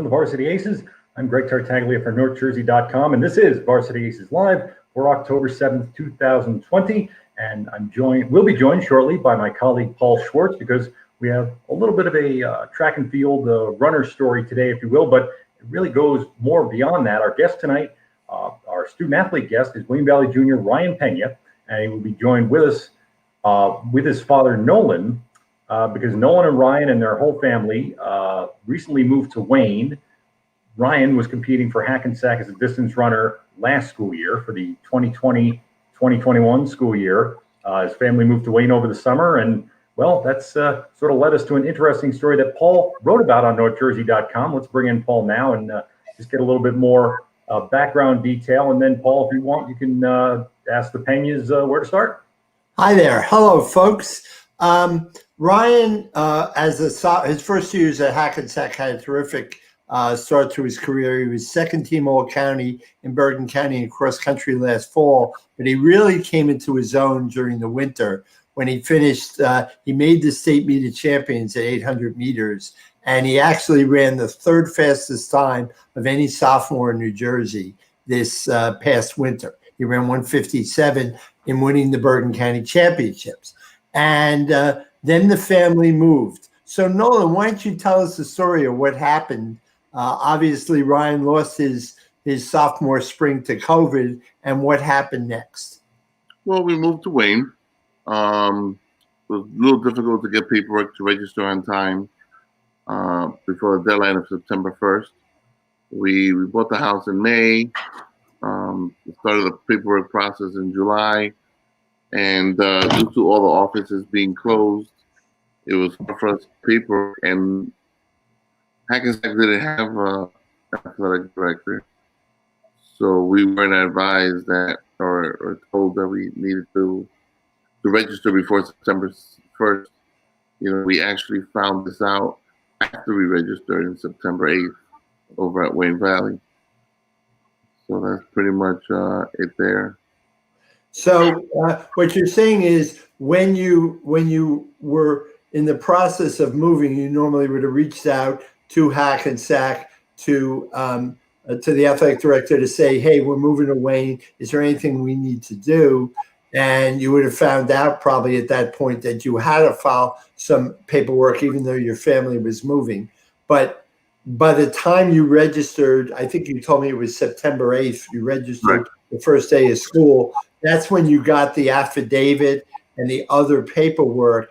the Varsity Aces. I'm Greg Tartaglia for NorthJersey.com, and this is Varsity Aces Live for October 7th, 2020. And we'll be joined shortly by my colleague Paul Schwartz, because we have a little bit of a track and field runner story today, if you will, but it really goes more beyond that. Our guest tonight, our student athlete guest, is Wayne Valley Junior Ryan Pena, and he will be joined with us with his father Nolan, because Nolan and Ryan and their whole family recently moved to Wayne. Ryan was competing for Hackensack as a distance runner last school year for the 2020-2021 school year. His family moved to Wayne over the summer, and well, that's sort of led us to an interesting story that Paul wrote about on NorthJersey.com. Let's bring in Paul now and just get a little bit more background detail. And then, Paul, if you want, you can ask the Penas where to start. Hi there. Hello, folks. Ryan, his first 2 years at Hackensack, had a terrific start to his career. He was second team All-County in Bergen County in cross country last fall, but he really came into his own during the winter when he finished. He made the state meet of champions at 800 meters, and he actually ran the third fastest time of any sophomore in New Jersey this past winter. He ran 1:57 in winning the Bergen County championships. And then the family moved. So Nolan, why don't you tell us the story of what happened? Obviously, Ryan lost his sophomore spring to COVID, and what happened next? Well, we moved to Wayne. It was a little difficult to get paperwork to register on time before the deadline of September 1st. We bought the house in May. We started the paperwork process in July. And due to all the offices being closed, it was hard for us to paper. And Hackensack didn't have an athletic director. So we weren't advised that or told that we needed to register before September 1st. You know, we actually found this out after we registered in September 8th over at Wayne Valley. So that's pretty much it there. So what you're saying is when you were in the process of moving, you normally would have reached out to Hackensack, to the athletic director to say, hey, we're moving to Wayne. Is there anything we need to do? And you would have found out probably at that point that you had to file some paperwork, even though your family was moving. But by the time you registered, I think you told me it was September 8th, you registered right. The first day of school. That's when you got the affidavit and the other paperwork.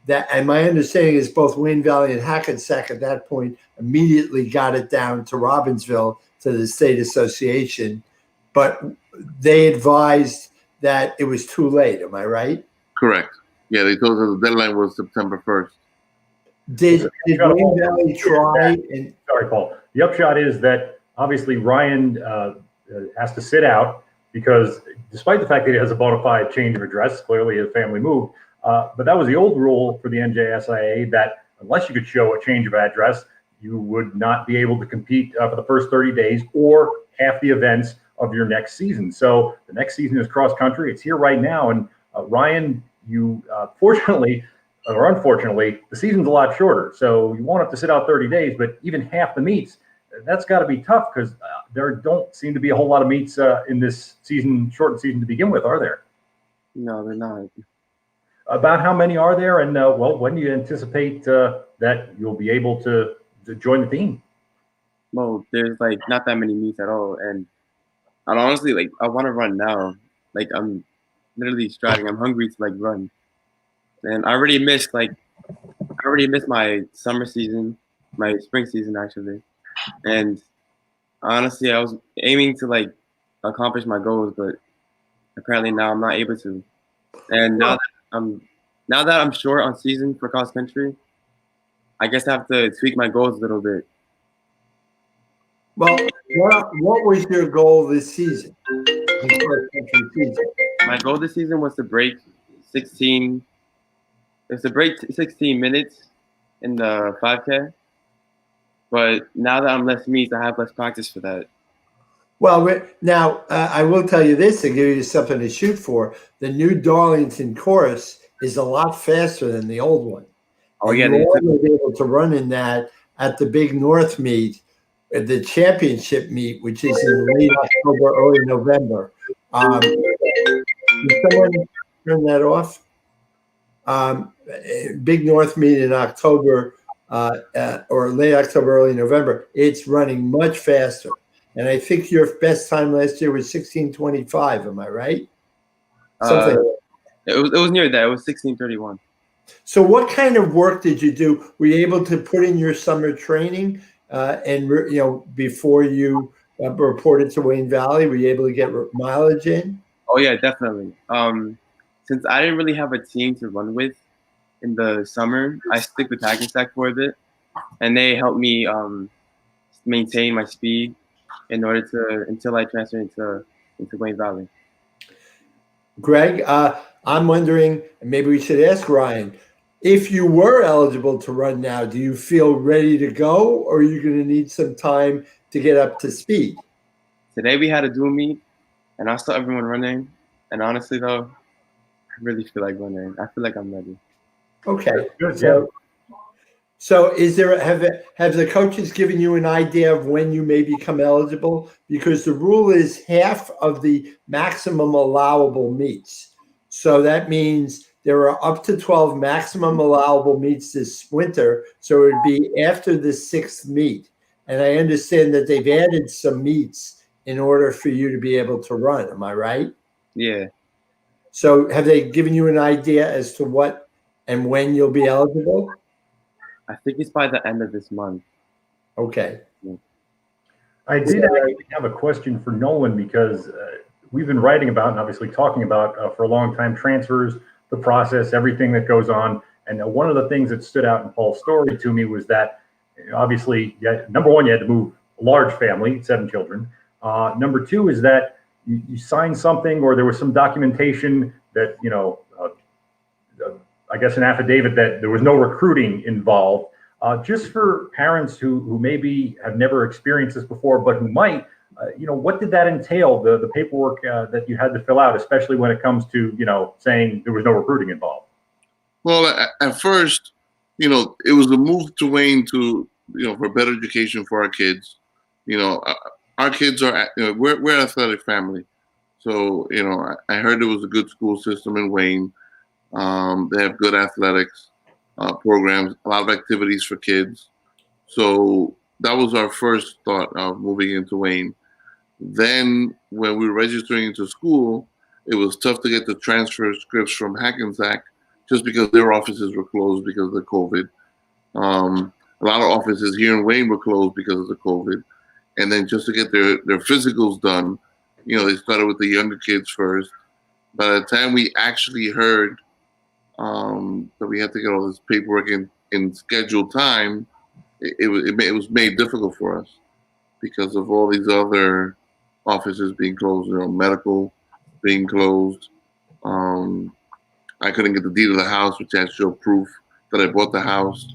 And my understanding is both Wayne Valley and Hackensack at that point immediately got it down to Robbinsville, to the state association. But they advised that it was too late. Am I right? Correct. Yeah, they told us the deadline was September 1st. Did Wayne Valley try? Sorry, Paul. The upshot is that obviously Ryan has to sit out, because despite the fact that he has a bona fide change of address, clearly his family moved. But that was the old rule for the NJSIAA, that unless you could show a change of address, you would not be able to compete for the first 30 days or half the events of your next season. So the next season is cross country. It's here right now. And Ryan, you fortunately or unfortunately, the season's a lot shorter. So you won't have to sit out 30 days, but even half the meets, that's got to be tough, because there don't seem to be a whole lot of meets in this season, shortened season to begin with, are there? No, they're not. About how many are there? And well, when do you anticipate that you'll be able to join the team? Well, there's like not that many meets at all. And honestly, like, I want to run now. Like, I'm literally striving. I'm hungry to like run. And I already missed my summer season, my spring season actually. And honestly, I was aiming to like accomplish my goals, but apparently now I'm not able to. And now that I'm short on season for cross country, I guess I have to tweak my goals a little bit. Well, what was your goal this season? My goal this season was to break 16. It's to break 16 minutes in the 5K. But now that I'm less meets, I have less practice for that. Well, now I will tell you this to give you something to shoot for. The new Darlington course is a lot faster than the old one. Oh, yeah. You were able to run in that at the Big North meet the championship meet, which is in late October, early November. Can someone turn that off? Big North meet in October or late October, early November. It's running much faster. And I think your best time last year was 16:25. Am I right? Something. It was near that. It was 16:31. So what kind of work did you do? Were you able to put in your summer training before you reported to Wayne Valley? Were you able to get mileage in? Oh yeah, definitely. Since I didn't really have a team to run with in the summer, I stick with Hackensack for a bit, and they helped me maintain my speed in order to until I transfer into Wayne Valley. Greg, I'm wondering, maybe we should ask Ryan, if you were eligible to run now, do you feel ready to go, or are you going to need some time to get up to speed? Today we had a dual meet, and I saw everyone running, and honestly though, I really feel like running. I feel like I'm ready. Okay. Good. So is there, have the coaches given you an idea of when you may become eligible? Because the rule is half of the maximum allowable meets. So that means there are up to 12 maximum allowable meets this winter. So it would be after the 6th meet. And I understand that they've added some meets in order for you to be able to run. Am I right? Yeah. So have they given you an idea as to what and when you'll be eligible? I think it's by the end of this month. Okay. I did actually have a question for Nolan because we've been writing about and obviously talking about for a long time transfers, the process, everything that goes on. And one of the things that stood out in Paul's story to me was that obviously, number one, you had to move a large family, 7 children. Number 2 is that you signed something or there was some documentation that, I guess an affidavit that there was no recruiting involved. Just for parents who maybe have never experienced this before, but who might, what did that entail, the paperwork that you had to fill out, especially when it comes to, saying there was no recruiting involved? Well, at first, it was a move to Wayne to, for better education for our kids. Our kids are, we're an athletic family. So, I heard there was a good school system in Wayne. They have good athletics programs, a lot of activities for kids. So that was our first thought of moving into Wayne. Then when we were registering into school, it was tough to get the transfer scripts from Hackensack just because their offices were closed because of the COVID. A lot of offices here in Wayne were closed because of the COVID. And then just to get their physicals done, they started with the younger kids first. By the time we actually heard that we had to get all this paperwork in scheduled time, it was made difficult for us because of all these other offices being closed, medical being closed. I couldn't get the deed of the house, which had to show proof that I bought the house,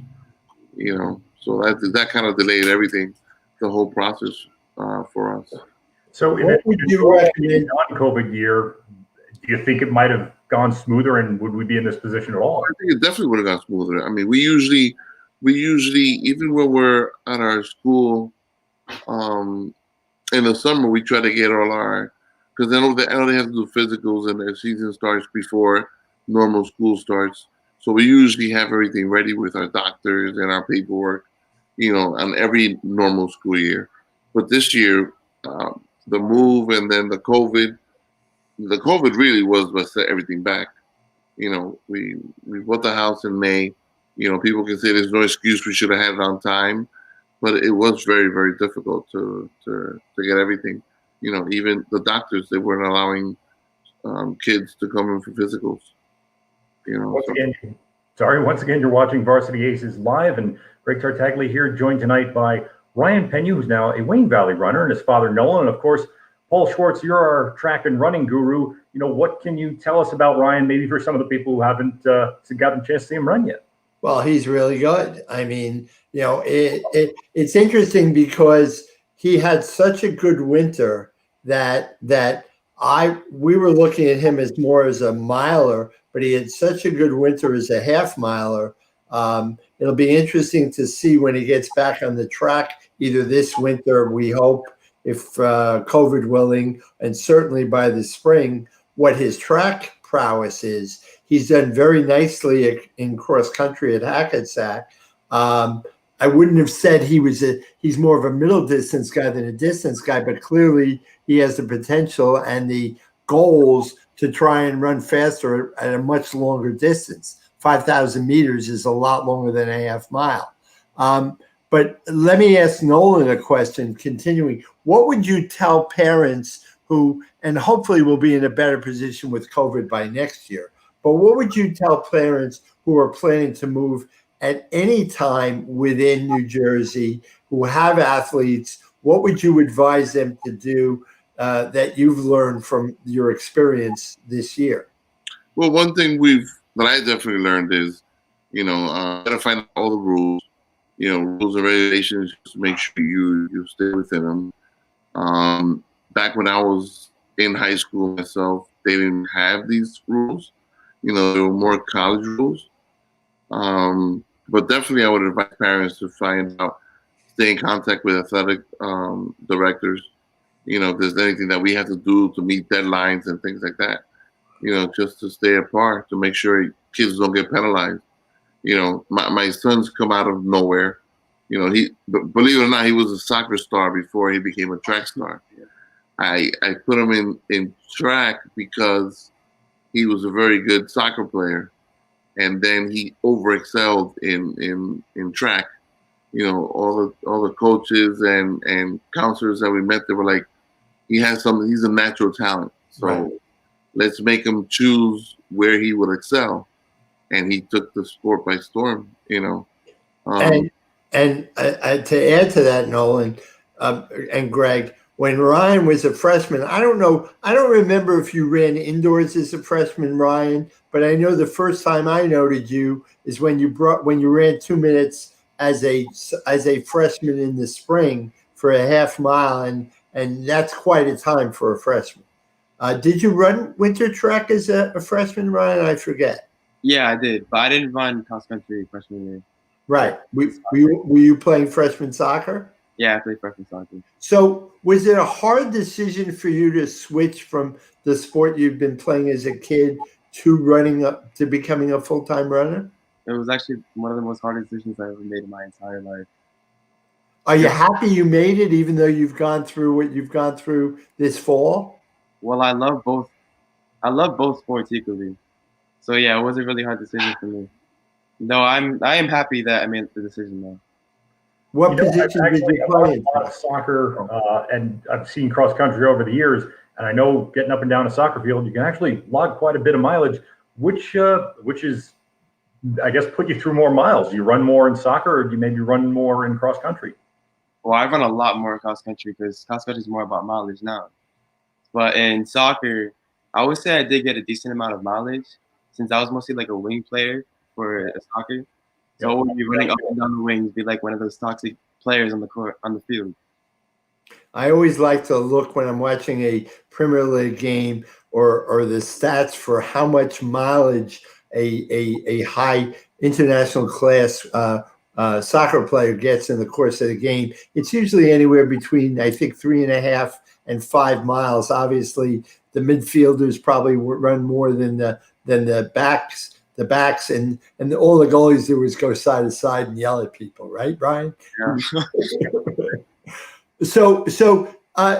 so that kind of delayed everything, the whole process for us. So in a non-COVID year, do you think it might have gone smoother, and would we be in this position at all? I think it definitely would have gone smoother. I mean, we usually, even when we're at our school, in the summer, we try to get all our, because I know they have to do physicals and their season starts before normal school starts. So we usually have everything ready with our doctors and our paperwork, on every normal school year. But this year, the move and then the COVID really was what set everything back. We bought the house in May. People can say there's no excuse we should have had it on time, but it was very, very difficult to get everything. Even the doctors, they weren't allowing kids to come in for physicals. Once again, you're watching Varsity Aces live, and Greg Tartaglia here, joined tonight by Ryan Pena, who's now a Wayne Valley runner, and his father Nolan, and of course Paul Schwartz. You're our track and running guru. What can you tell us about Ryan, maybe for some of the people who haven't gotten a chance to see him run yet? Well, he's really good. I mean, it's interesting because he had such a good winter that we were looking at him as more as a miler, but he had such a good winter as a half miler. It'll be interesting to see when he gets back on the track, either this winter, we hope, if COVID willing, and certainly by the spring, what his track prowess is. He's done very nicely in cross country at Hackensack. I wouldn't have said he's more of a middle distance guy than a distance guy, but clearly he has the potential and the goals to try and run faster at a much longer distance. 5,000 meters is a lot longer than a half mile. But let me ask Nolan a question, continuing. What would you tell parents who, and hopefully will be in a better position with COVID by next year, but what would you tell parents who are planning to move at any time within New Jersey, who have athletes? What would you advise them to do that you've learned from your experience this year? Well, one thing that I definitely learned is, gotta find out all the rules, rules and regulations, just make sure you stay within them. Back when I was in high school myself, they didn't have these rules. There were more college rules. But definitely I would advise parents to stay in contact with athletic directors. If there's anything that we have to do to meet deadlines and things like that, just to stay apart, to make sure kids don't get penalized. My son's come out of nowhere. Believe it or not, he was a soccer star before he became a track star. I put him in track because he was a very good soccer player, and then he overexcelled in track. All the coaches and counselors that we met, they were like, he's a natural talent. So right. Let's make him choose where he would excel. And he took the sport by storm, And to add to that, Nolan and Greg, when Ryan was a freshman, I don't remember if you ran indoors as a freshman, Ryan, but I know the first time I noted you is when you ran 2 minutes as a freshman in the spring for a half mile, and that's quite a time for a freshman. Did you run winter track as a freshman, Ryan? I forget. Yeah, I did, but I didn't run cross country freshman year. Right. Were you playing freshman soccer? Yeah, I played freshman soccer. So was it a hard decision for you to switch from the sport you've been playing as a kid to becoming a full-time runner? It was actually one of the most hard decisions I ever made in my entire life. Are you happy you made it, even though you've gone through what you've gone through this fall? Well, I love both. I love both sports equally. So yeah, it was a really hard decision for me. No, I am happy that I made the decision now. What position did you play in? A lot of soccer, and I've seen cross country over the years, and I know getting up and down a soccer field, you can actually log quite a bit of mileage, which is, I guess, put you through more miles. Do you run more in soccer, or do you maybe run more in cross country? Well, I run a lot more in cross country because cross country is more about mileage now. But in soccer, I would say I did get a decent amount of mileage since I was mostly like a wing player for a soccer. So I would be running up and down the wings, be like one of those toxic players on the court, on the field. I always like to look when I'm watching a Premier League game or the stats for how much mileage a high international class soccer player gets in the course of the game. It's usually anywhere between, I think, 3.5 and 5 miles. Obviously, the midfielders probably run more than the backs. The backs and all the goalies do is go side to side and yell at people, right, Brian? Yeah. So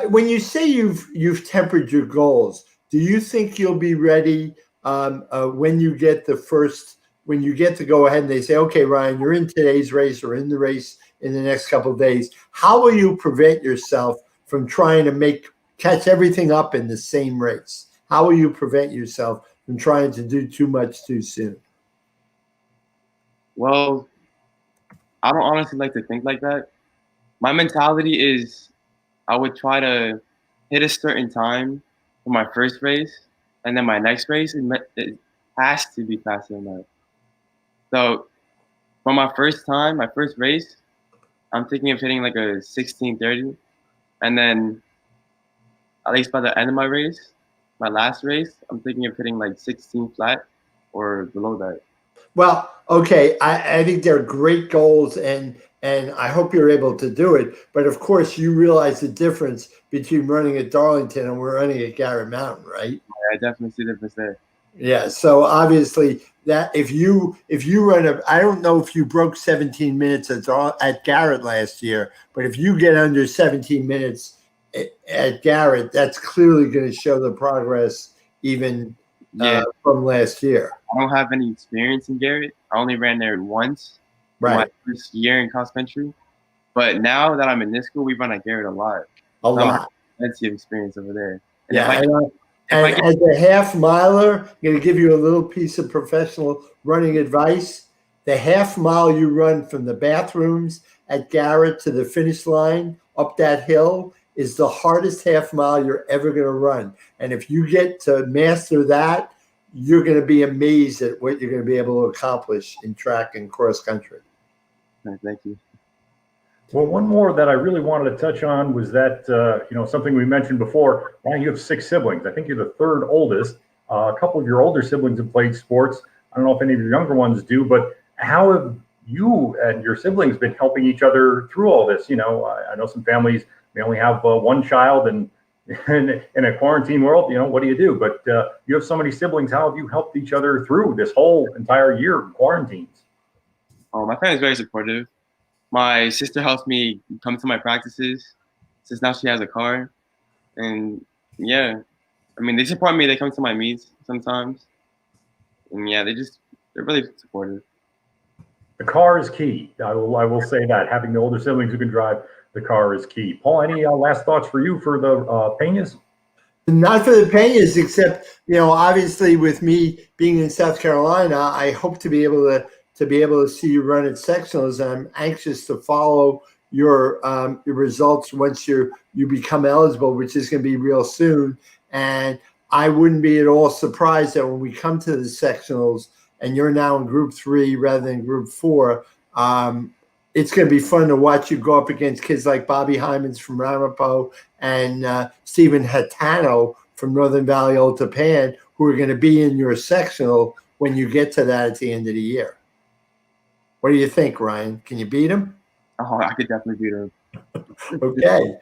when you say you've tempered your goals, do you think you'll be ready when you get to go ahead and they say, okay, Ryan, you're in today's race or in the race in the next couple of days? How will you prevent yourself from trying to catch everything up in the same race? How will you prevent yourself from trying to do too much too soon? Well, I don't honestly like to think like that. My mentality is I would try to hit a certain time for my first race, and then my next race, it has to be faster than that. So for my first race, I'm thinking of hitting like a 16:30, and then at least by the end of my race, my last race, I'm thinking of hitting like 16 flat or below that. Well, okay, I think they're great goals, and I hope you're able to do it. But of course, you realize the difference between running at Darlington and we're running at Garrett Mountain, right? I definitely see the difference there. Yeah. So obviously, that if you run I don't know if you broke 17 minutes at Garrett last year, but if you get under 17 minutes at Garrett, that's clearly going to show the progress even from last year. I don't have any experience in Garrett. I only ran there once, my first year in cross country. But now that I'm in this school, we run at Garrett a lot. A lot. Plenty of experience over there. And yeah. And as a half miler, I'm going to give you a little piece of professional running advice. The half mile you run from the bathrooms at Garrett to the finish line up that hill is the hardest half mile you're ever going to run. And if you get to master that, you're going to be amazed at what you're going to be able to accomplish in track and cross country. Thank you. Well, one more that I really wanted to touch on was that, something we mentioned before. Ryan, you have 6 siblings. I think you're the 3rd oldest. A couple of your older siblings have played sports. I don't know if any of your younger ones do, but how have you and your siblings been helping each other through all this? I know some families may only have one child, and in a quarantine world, what do you do? But you have so many siblings. How have you helped each other through this whole entire year of quarantines? Oh, my family's very supportive. My sister helps me come to my practices since now she has a car. And yeah, I mean, they support me. They come to my meets sometimes. And yeah, they're really supportive. The car is key. I will say that. Having the older siblings who can drive the car is key. Paul, any last thoughts for you for the Penas? Not for the Penas, except, obviously with me being in South Carolina, I hope to be able to see you run at sectionals. I'm anxious to follow your results once you become eligible, which is going to be real soon. And I wouldn't be at all surprised that when we come to the sectionals and you're now in Group 3 rather than Group 4, it's going to be fun to watch you go up against kids like Bobby Hymans from Ramapo and Stephen Hatano from Northern Valley Old Tapan, who are going to be in your sectional when you get to that at the end of the year. What do you think, Ryan? Can you beat him? Oh, I could definitely beat him. Okay.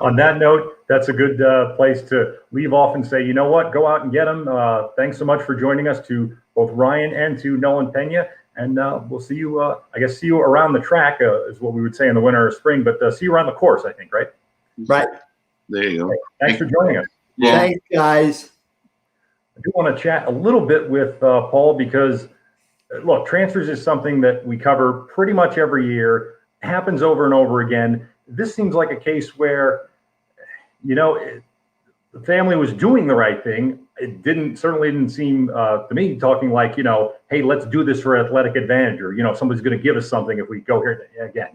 On that note, that's a good place to leave off and say, you know what, go out and get them. Thanks so much for joining us, to both Ryan and to Nolan Pena. And we'll see you, see you around the track is what we would say in the winter or spring, but see you around the course, I think, right? Right. There you go. Thanks for joining us. Yeah. Thanks, guys. I do want to chat a little bit with Paul because, look, transfers is something that we cover pretty much every year. It happens over and over again. This seems like a case where, the family was doing the right thing. It certainly didn't seem to me talking like, hey, let's do this for athletic advantage, or, somebody's going to give us something if we go here. Again,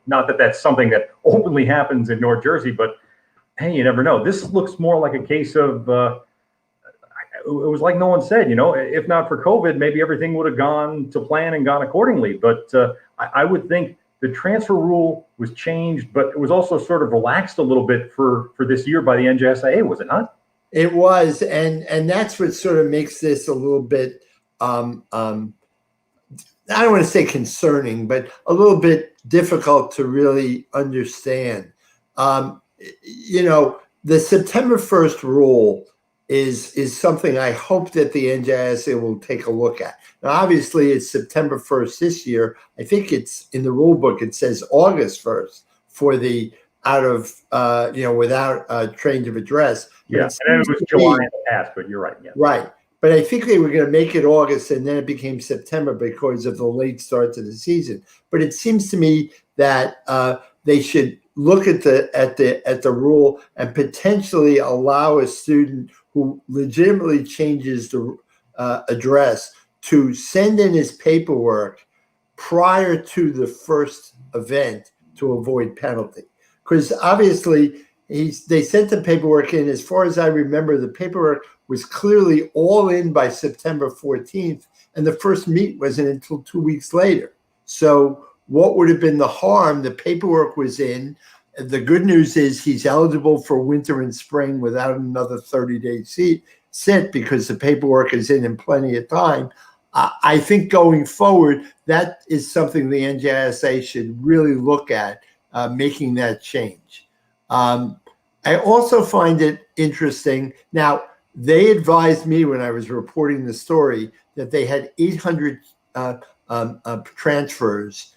not that that's something that openly happens in North Jersey, but hey, you never know. This looks more like a case of, it was like no one said, if not for COVID, maybe everything would have gone to plan and gone accordingly. But I would think the transfer rule was changed, but it was also sort of relaxed a little bit for this year by the NJSIAA, was it not? It was, and that's what sort of makes this a little bit, I don't want to say concerning, but a little bit difficult to really understand. The September 1st rule is something I hope that the NJSIAA will take a look at. Now, obviously, it's September 1st this year. I think it's in the rule book. It says August 1st for the without a change of address. Yeah, and it was July in the past, but you're right. Yeah. Right. But I think they were going to make it August, and then it became September because of the late start to the season. But it seems to me that they should look at the rule and potentially allow a student who legitimately changes the address to send in his paperwork prior to the first event to avoid penalty. Because obviously they sent the paperwork in. As far as I remember, the paperwork was clearly all in by September 14th, and the first meet wasn't until 2 weeks later. So what would have been the harm? The paperwork was in. The good news is he's eligible for winter and spring without another 30-day sit because the paperwork is in plenty of time. I think going forward, that is something the NJSA should really look at, making that change. I also find it interesting. Now, they advised me when I was reporting the story that they had 800 transfers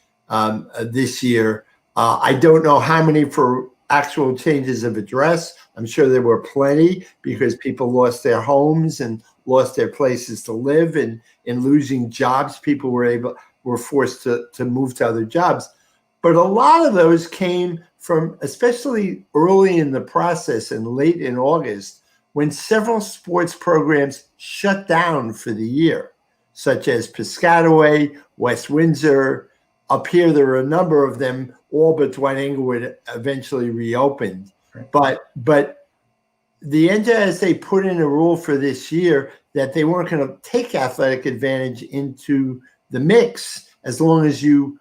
this year. I don't know how many for actual changes of address. I'm sure there were plenty because people lost their homes and lost their places to live, and in losing jobs, people were forced to move to other jobs. But a lot of those came from, especially early in the process and late in August, when several sports programs shut down for the year, such as Piscataway, West Windsor. Up here, there were a number of them, all but Dwight Englewood eventually reopened. Right. But the NJSA put in a rule for this year that they weren't going to take athletic advantage into the mix as long as you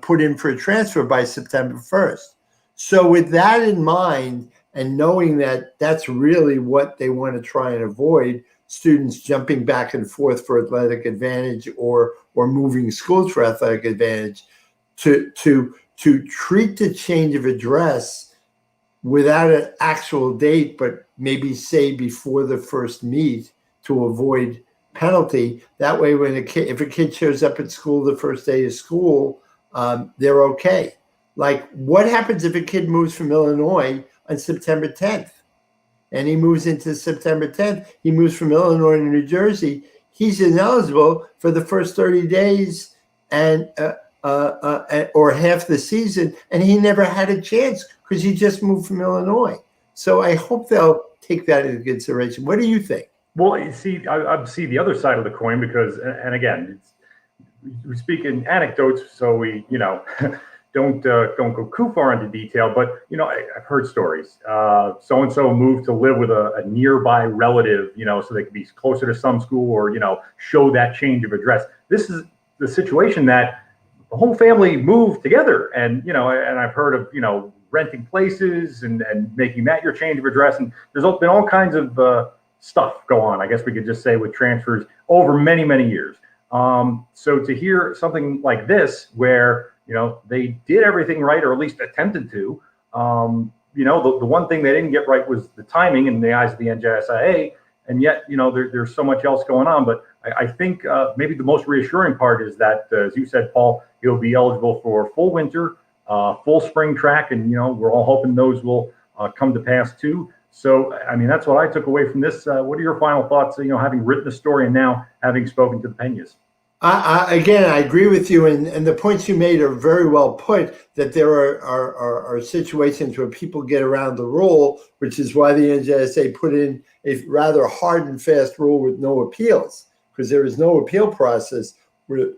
put in for a transfer by September 1st. So with that in mind, and knowing that that's really what they want to try and avoid, students jumping back and forth for athletic advantage or moving schools for athletic advantage, to treat the change of address without an actual date, but maybe say before the first meet to avoid penalty. That way, if a kid shows up at school the first day of school, they're okay. Like, what happens if a kid moves from Illinois on September 10th? And he moves into September 10th. He moves from Illinois to New Jersey. He's ineligible for the first 30 days and or half the season, and he never had a chance because he just moved from Illinois. So I hope they'll take that into consideration. What do you think? Well, you see, I see the other side of the coin because, and again, we speak in anecdotes, so we, don't go too far into detail. But I've heard stories. So and so moved to live with a nearby relative, so they could be closer to some school or show that change of address. This is the situation that the whole family moved together, and and I've heard of renting places and making that your change of address, and there's been all kinds of stuff go on, I guess we could just say, with transfers over many, many years. So to hear something like this, where they did everything right, or at least attempted to, the one thing they didn't get right was the timing in the eyes of the NJSIAA, and yet there's so much else going on. But I think maybe the most reassuring part is that, as you said, Paul, he'll be eligible for full winter, full spring track, and we're all hoping those will come to pass too. So, I mean, that's what I took away from this. What are your final thoughts, having written the story and now having spoken to the Penas? Again, I agree with you, and the points you made are very well put, that there are situations where people get around the rule, which is why the NJSA put in a rather hard and fast rule with no appeals, because there is no appeal process where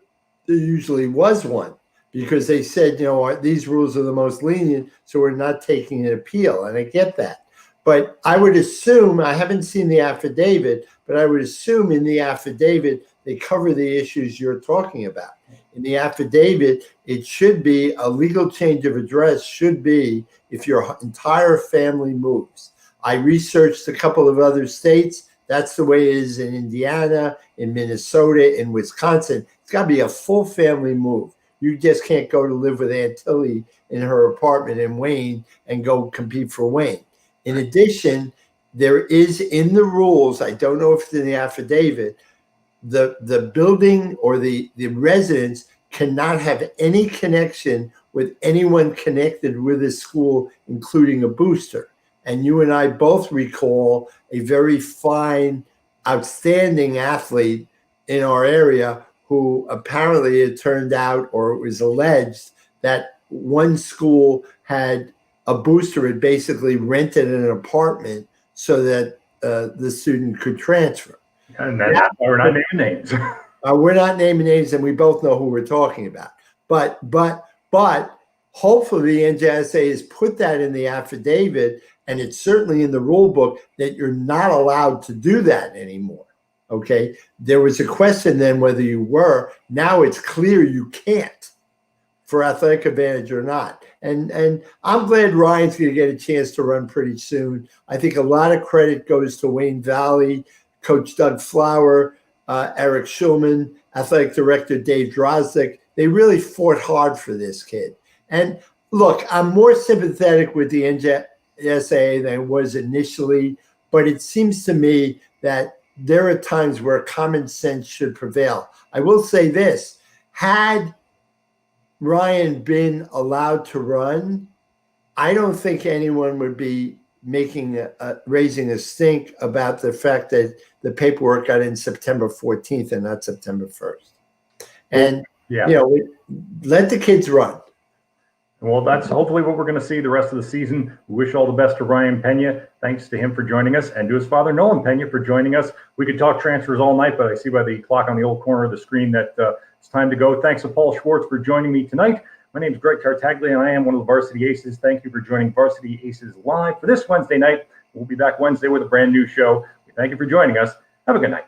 there usually was one, because they said, these rules are the most lenient, so we're not taking an appeal, and I get that. But I would assume, I haven't seen the affidavit, but I would assume in the affidavit, they cover the issues you're talking about. In the affidavit, it should be a legal change of address should be if your entire family moves. I researched a couple of other states. That's the way it is in Indiana, in Minnesota, in Wisconsin. It's got to be a full family move. You just can't go to live with Aunt Tilly in her apartment in Wayne and go compete for Wayne. In addition, there is in the rules, I don't know if it's in the affidavit, the building or the residence cannot have any connection with anyone connected with a school, including a booster. And you and I both recall a very fine, outstanding athlete in our area who apparently it turned out, or it was alleged, that one school had a booster had basically rented an apartment so that the student could transfer. And we're not naming names. We're not naming names, and we both know who we're talking about. But hopefully the NJSA has put that in the affidavit, and it's certainly in the rule book that you're not allowed to do that anymore. Okay? There was a question then whether you were. Now it's clear you can't for athletic advantage or not. And I'm glad Ryan's going to get a chance to run pretty soon. I think a lot of credit goes to Wayne Valley, Coach Doug Flower, Eric Schulman, athletic director Dave Drozdik. They really fought hard for this kid. And look, I'm more sympathetic with the NJSIAA than I was initially, but it seems to me that there are times where common sense should prevail. I will say this, had Ryan been allowed to run, I don't think anyone would be raising a stink about the fact that the paperwork got in September 14th and not September 1st. And, let the kids run. Well, that's hopefully what we're going to see the rest of the season. We wish all the best to Ryan Pena. Thanks to him for joining us, and to his father, Nolan Pena, for joining us. We could talk transfers all night, but I see by the clock on the old corner of the screen that it's time to go. Thanks to Paul Schwartz for joining me tonight. My name is Greg Tartaglia, and I am one of the Varsity Aces. Thank you for joining Varsity Aces Live for this Wednesday night. We'll be back Wednesday with a brand new show. Thank you for joining us. Have a good night.